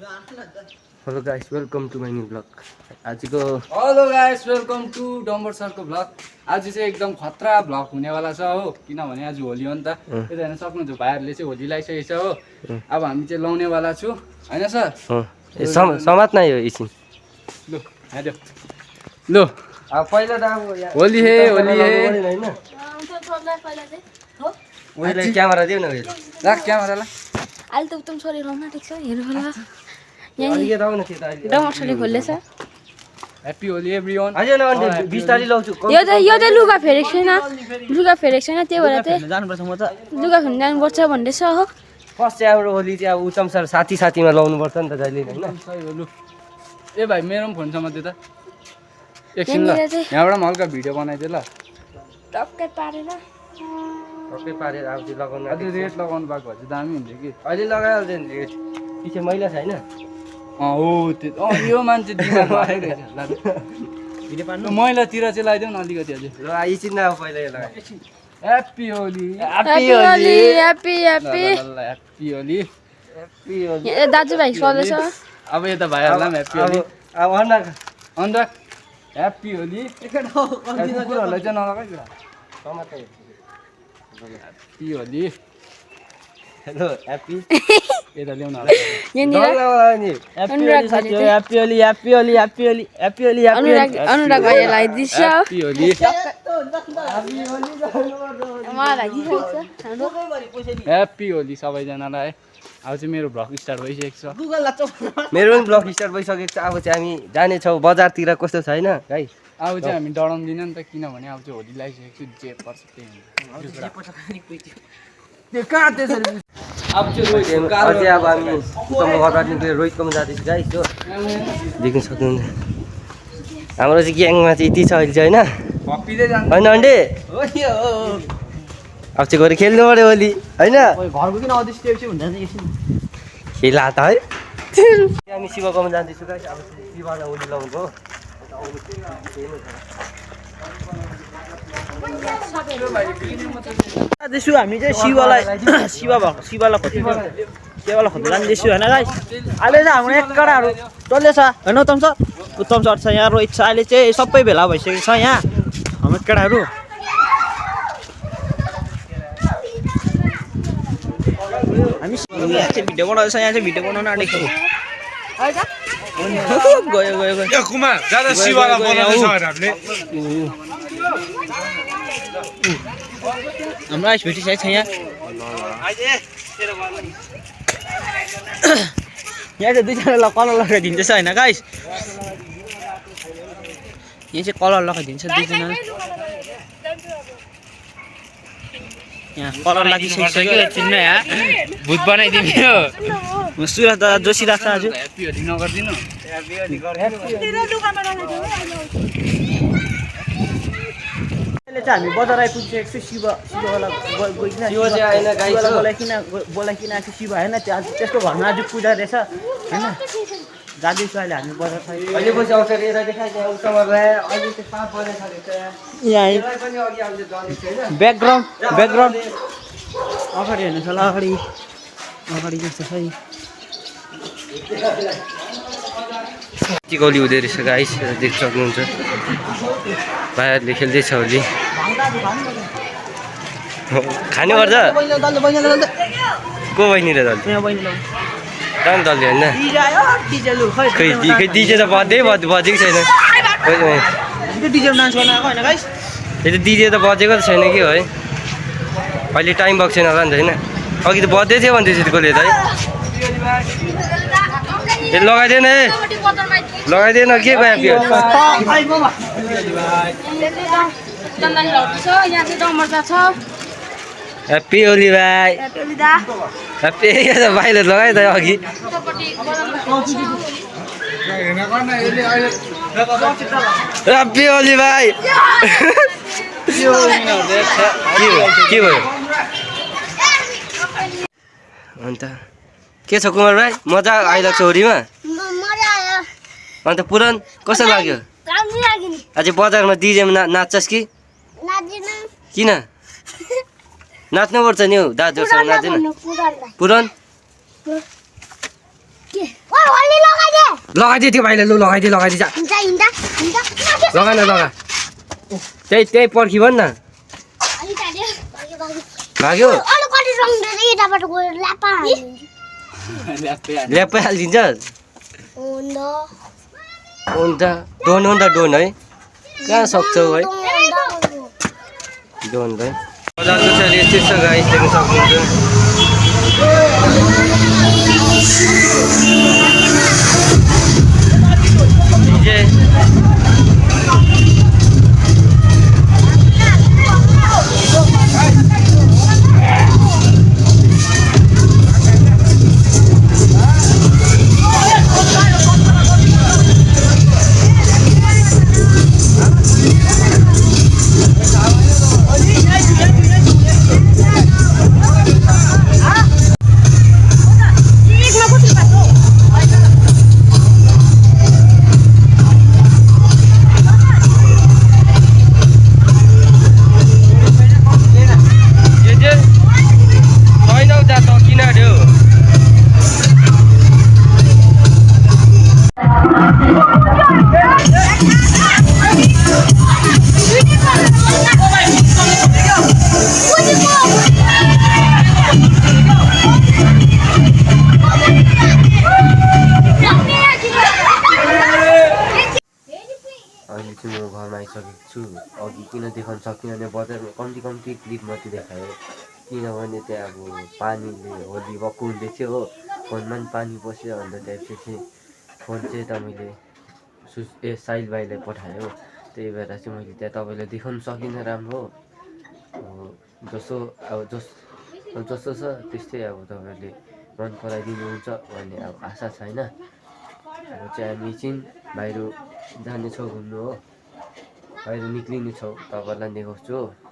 Hello guys welcome to my new blog आजको hello guys welcome to Dambar सरको vlog. आज चाहिँ एकदम खतरा भ्लग हुनेवाला छ हो, किनभने आज होली हो नि त। त्यही हेर्न सक्नुहुन्छ भाइहरूले चाहिँ होली लगाइसकेको छ हो। अब हामी चाहिँ लाउनेवाला छु होइन सर। समात नै हो एकछिन लु हाल्यो लु अब पहिला त अब होली हे होली हे हैन ओइले क्यामेरा दिउ न ओइले राख क्यामेरालाई। अहिले त उतम छोरी रौँ न ठिक छ हेर्नु होला यहाँ अलि राउ न त्यो त अलि डमर्सले खोल्दैछ ह्याप्पी होली एभ्रीवन। हैन न अन्त बिस्तारै लाउँछु यो त लुगा फेरेको छैन त्यही भएर चाहिँ जानुपर्छ म त लुगा फेर्न जानुपर्छ भन्दैछ हो। फर्स्ट चाहिँ हाम्रो होली चाहिँ अब उतम सर साथीमा लाउनु पर्छ नि त जहिले हैन। सही हो लु। ए भाइ मेरो पनि फोन छ म त्यो त एकछिन ल यहाँनिर चाहिँ यहाँबाट पनि हल्का भिडियो बनाइदिए ल। टक्कै पारेर टक्कै पारेर अब त्यो लगाउनु अझै रेट लगाउनु भएको भए चाहिँ दामी हुन्थ्यो कि। अहिले लगाइहाल्छ नि रेट पछि मैला छैन हो त्यो यो मान्छे दिमाग भइरहेछ ल। मैलातिर चाहिँ लगाइदेऊ न अलिकति अझै। ल एकछिन अब पहिला यो लगाए happy Holi happy Holi happy happy happy Holi. Happy Holi दाजुभाइ सोल्दैछ अब यता भाइहरूलाई पनि ह्याप्पी होली। अब अन्त ह्याप्पी होली कुकुरहरूलाई चाहिँ नलगाइ ह्याप्पी होली। हेलो ह्याप्पी यता ल्याउन अनुराग भाइ लगाइदिन्छ ह्याप्पी होली मलाई लागिसकेको छ हाम्रो ह्याप्पी होली सबैजनालाई। अब चाहिँ मेरो भ्लग स्टार्ट भइसकेको छ। मेरो पनि ब्लग स्टार्ट भइसकेको छ। अब चाहिँ हामी जानेछौँ बजारतिर कस्तो छैन गाई। अब चाहिँ हामी डराउँदिनँ नि त, किनभने अब चाहिँ होली लगाइसकेको छु जे पर्छ त्यही हुन्छ। अब चाहिँ अझै अब हामी बजार निक्लेर रोहितकोमा जाँदैछु गाई त्यो देख्न सक्नुहुन्छ। हाम्रो चाहिँ ग्याङमा चाहिँ यति छ अहिले चाहिँ होइन होइन अन्डे अब चाहिँ गएर खेल्नु पऱ्यो होली होइन घरको किन अदृष्ट हुन्छ खेला त है। हामी शिवकोमा जाँदैछु गाई। अब शिवलाई होली लाउनु जाँदैछु हामी चाहिँ शिवलाई खोज्नु जाँदैछु होइन गाइस। अहिले चाहिँ हाम्रो एक केटाहरू चल्दैछ होइन उत्तम सर छ यहाँ रोहित छ। अहिले चाहिँ सबै भेला भइसकेको छ यहाँ हाम्रो केटाहरू। हामी यहाँ चाहिँ भिडियो बनाउँदैछ, यहाँ चाहिँ भिडियो बनाउन आँटेको छु। गयो कुमार ज्यादा शिवलाई बनाउँदैछ हामीले। हाम्रो आइस भेटिसकेको छ यहाँ। यहाँ चाहिँ दुईजनालाई कलर लगाइदिन्छ होइन गाइस। यहाँ चाहिँ कलर लगाइदिन्छ दुईजनालाई। यहाँ कलर लागिसकिसक्यो एकछिनमा यहाँ भूत बनाइदिने हो। सुरज दादा जोसिरहेको छ आज। ह्याप्पी होली नगरिदिनु। अहिले चाहिँ हामी बजार आइपुगिसकेको छु। शिववाला गइकिन बोलाइकिन आएको शिव होइन। त्यसको घरमा आज पूजा रहेछ होइन। जाँदैछु अहिले हामी बजार अहिले पछि आउँछ यता देखाइदियो उतामा गए अहिले चाहिँ साफ बनाइसकेको छ यहाँ यसलाई पनि अघि आउँछ जलेको होइन। ब्याकग्राउन्ड अगाडि हेर्नुहोस् होला अगाडि जस्तो छ गोली हुँदो रहेछ गाइस देख्न सक्नुहुन्छ। भाइहरूले खेल्दैछ होली खानु पर्छ को बहिनी र दल दाम दल्यो होइन खै डिजे त बजेको छैन। यो त डिजे त बजेको त छैन कि है। अहिले टाइम भएको छैन होला नि त होइन। अघि त बज्दै थियो भन्दैछ कसले त है। ए लगाइदिएन के भयो ह्याप्पी होली भाइ। ह्याप्पी भाइले लगाइ त अघि ह्याप्पी होली भाइ। के भयो अन्त के छ कुमार भाइ मजा आइरहेको छ होलीमा? अन्त पुरान कस्तो लाग्यो? आज बजारमा डिजेमा नाच्छस् कि किन? नाच्नुपर्छ नि हौ दाजुहरूसँग नाच्दैन पुरान लगाइदिए त्यो भाइले लु लगाइदिए जा हिँड्दा हिँड्दा हिँड्दा लगा न लगा त्यही पर्खी भन् न अलि टाढ्यो भाग्यो अरू कति रङ यताबाट गएर ल्यापा ल्यापै हालिदिन्छ अन्त डोन हो नि त डोन है कहाँ सक्छौ है डोन है बजारको चाहिँ यस्तै छ गाइस देख्न सक्नुहुन्छ DJ अहिले चाहिँ म घरमा आइसकेको छु अघि किन देखाउन सक्ने भने बजारमा कम्ती क्लिप मात्रै देखायो किनभने त्यहाँ अब पानीले होली भक्कु हुँदै थियो हो फोनमा पनि पानी पस्यो अन्त त्यसपछि फोन चाहिँ तपाईँले साहिल भाइलाई पठायो त्यही भएर चाहिँ मैले त्यहाँ तपाईँलाई देखाउन सकिनँ राम्रो जस्तो छ त्यस्तै अब तपाईँहरूले मन पराइदिनुहुन्छ भन्ने अब आशा छैन अब चाहिँ हामी चाहिँ बाहिर जानेछौँ घुम्नु हो बाहिर निक्लिने छौँ तपाईँहरूलाई देखाउँछु हो